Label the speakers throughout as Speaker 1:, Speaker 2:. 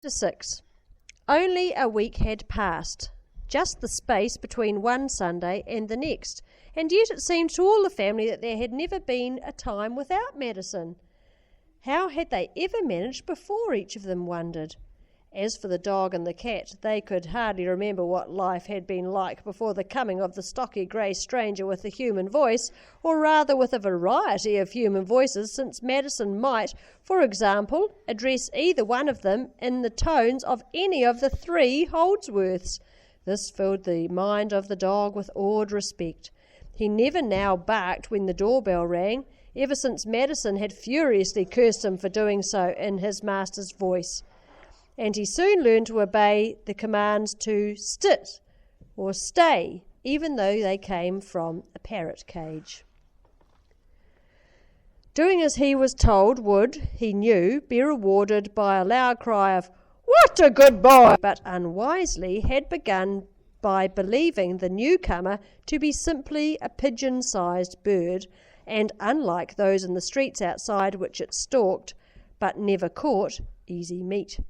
Speaker 1: 6. Only a week had passed, just the space between one Sunday and the next, and yet it seemed to all the family that there had never been a time without Madison. How had they ever managed before, each of them wondered. As for the dog and the cat, they could hardly remember what life had been like before the coming of the stocky grey stranger with the human voice, or rather with a variety of human voices, since Madison might, for example, address either one of them in the tones of any of the three Holdsworths. This filled the mind of the dog with awed respect. He never now barked when the doorbell rang, ever since Madison had furiously cursed him for doing so in his master's voice. And he soon learned to obey the commands to sit or stay, even though they came from a parrot cage. Doing as he was told would, he knew, be rewarded by a loud cry of, "What a good boy!" but unwisely had begun by believing the newcomer to be simply a pigeon-sized bird, and unlike those in the streets outside which it stalked, but never caught, easy meat.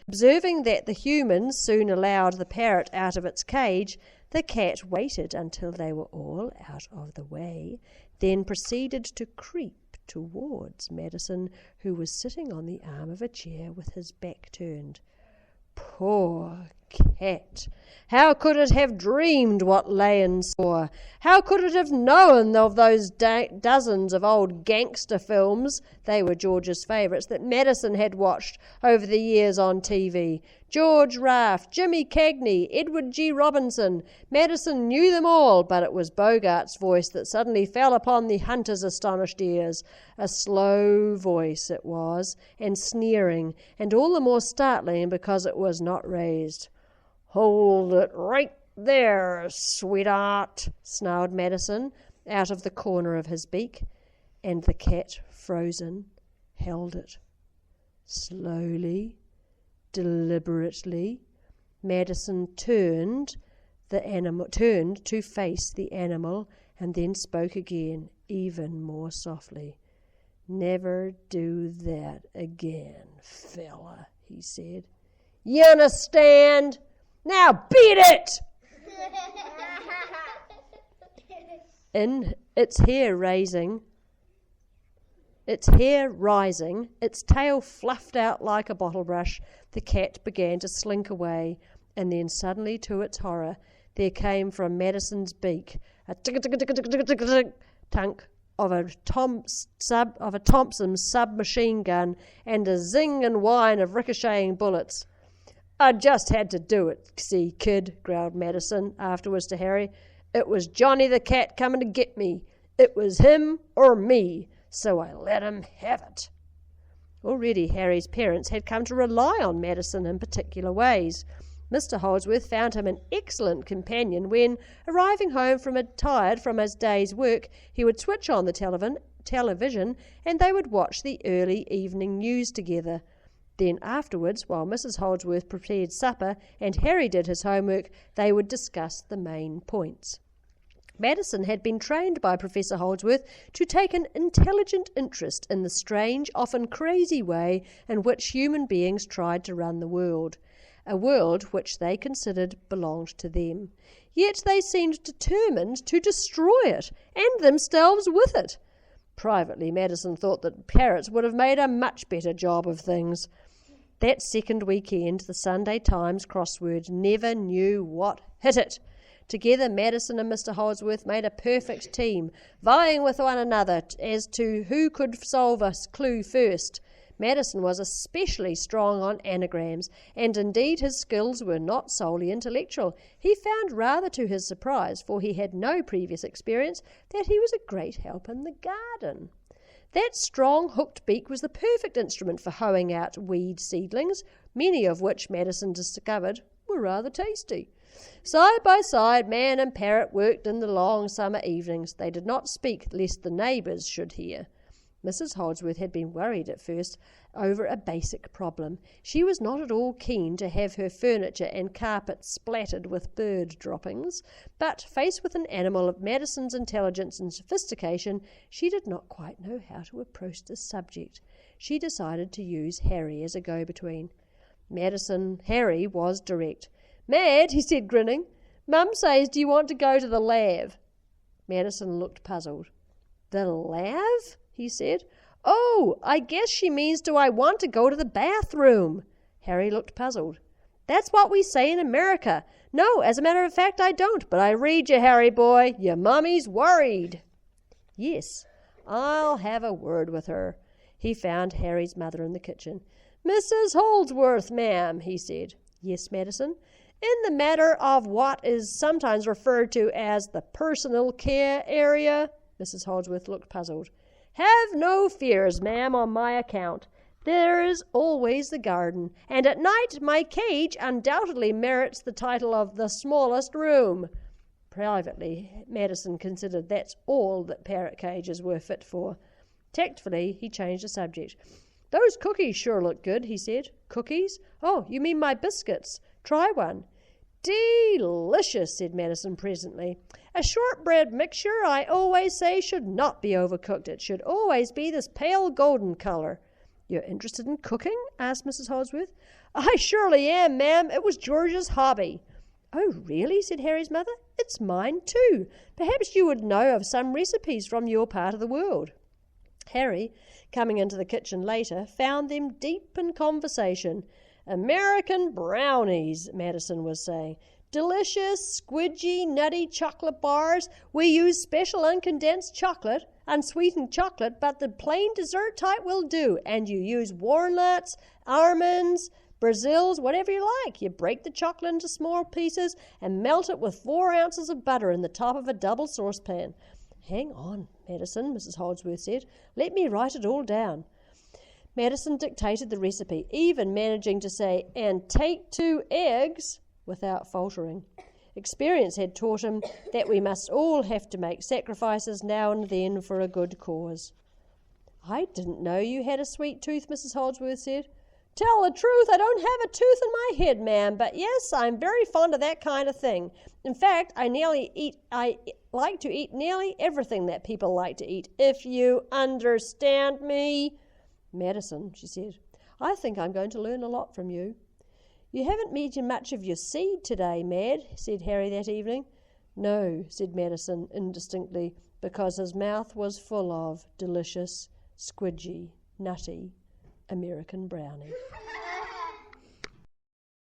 Speaker 1: Observing that the humans soon allowed the parrot out of its cage, the cat waited until they were all out of the way, then proceeded to creep towards Madison, who was sitting on the arm of a chair with his back turned. Poor cat! How could it have dreamed what lay in store? How could it have known of those dozens of old gangster films, they were George's favourites, that Madison had watched over the years on TV? George Raft, Jimmy Cagney, Edward G. Robinson. Madison knew them all, but it was Bogart's voice that suddenly fell upon the hunter's astonished ears. A slow voice it was, and sneering, and all the more startling because it was not raised. "Hold it right there, sweetheart," snarled Madison out of the corner of his beak, and the cat, frozen, held it. Slowly, deliberately, Madison turned to face the animal, and then spoke again, even more softly. "Never do that again, fella," he said. "You understand? Now beat it!" In its hair rising, its tail fluffed out like a bottle brush, the cat began to slink away, and then suddenly, to its horror, there came from Madison's beak a tick-a-tick-a-tick-a-tick-tunk of a Thompson submachine gun and a zing and whine of ricocheting bullets. "I just had to do it, see, kid," growled Madison afterwards to Harry. "It was Johnny the cat coming to get me. It was him or me, so I let him have it." Already Harry's parents had come to rely on Madison in particular ways. Mr. Holdsworth found him an excellent companion when, arriving home tired from his day's work, he would switch on the television and they would watch the early evening news together. Then afterwards, while Mrs. Holdsworth prepared supper and Harry did his homework, they would discuss the main points. Madison had been trained by Professor Holdsworth to take an intelligent interest in the strange, often crazy way in which human beings tried to run the world, a world which they considered belonged to them. Yet they seemed determined to destroy it, and themselves with it. Privately, Madison thought that parrots would have made a much better job of things. That second weekend, the Sunday Times crossword never knew what hit it. Together, Madison and Mr. Holdsworth made a perfect team, vying with one another as to who could solve a clue first. Madison was especially strong on anagrams, and indeed his skills were not solely intellectual. He found, rather to his surprise, for he had no previous experience, that he was a great help in the garden. That strong hooked beak was the perfect instrument for hoeing out weed seedlings, many of which Madison discovered were rather tasty. Side by side, man and parrot worked in the long summer evenings. They did not speak lest the neighbours should hear. Mrs. Holdsworth had been worried at first over a basic problem. She was not at all keen to have her furniture and carpet splattered with bird droppings, but faced with an animal of Madison's intelligence and sophistication, she did not quite know how to approach the subject. She decided to use Harry as a go-between. Harry was direct. "Mad," he said, grinning. "Mum says, do you want to go to the lav?" Madison looked puzzled. "The lav?" he said. "Oh, I guess she means do I want to go to the bathroom?" Harry looked puzzled. "That's what we say in America. No, as a matter of fact, I don't. But I read you, Harry boy. Your mummy's worried." "Yes, I'll have a word with her." He found Harry's mother in the kitchen. "Mrs. Holdsworth, ma'am," he said. "Yes, Madison?" "In the matter of what is sometimes referred to as the personal care area." Mrs. Holdsworth looked puzzled. "Have no fears, ma'am, on my account. There is always the garden, and at night my cage undoubtedly merits the title of the smallest room." Privately, Madison considered that's all that parrot cages were fit for. Tactfully, he changed the subject. "Those cookies sure look good," he said. "Cookies? Oh, you mean my biscuits. Try one." "Delicious," said Madison presently. "A shortbread mixture, I always say, should not be overcooked. It should always be this pale golden colour." "You're interested in cooking?" asked Mrs. Holdsworth. "I surely am, ma'am. It was George's hobby." "Oh, really?" said Harry's mother. "It's mine too. Perhaps you would know of some recipes from your part of the world." Harry, coming into the kitchen later, found them deep in conversation. "American brownies," Madison was saying. "Delicious, squidgy, nutty chocolate bars. We use special uncondensed chocolate, unsweetened chocolate, but the plain dessert type will do. And you use walnuts, almonds, Brazils, whatever you like. You break the chocolate into small pieces and melt it with 4 ounces of butter in the top of a double saucepan." "Hang on, Madison," Mrs. Holdsworth said. "Let me write it all down." Madison dictated the recipe, even managing to say, "and take 2 eggs," without faltering. Experience had taught him that we must all have to make sacrifices now and then for a good cause. "I didn't know you had a sweet tooth," Mrs. Holdsworth said. "Tell the truth, I don't have a tooth in my head, ma'am, but yes, I'm very fond of that kind of thing. In fact, I like to eat nearly everything that people like to eat, if you understand me." "Madison," she said, "I think I'm going to learn a lot from you." "You haven't eaten much of your seed today, Mad," said Harry that evening. "No," said Madison indistinctly, because his mouth was full of delicious, squidgy, nutty American brownie.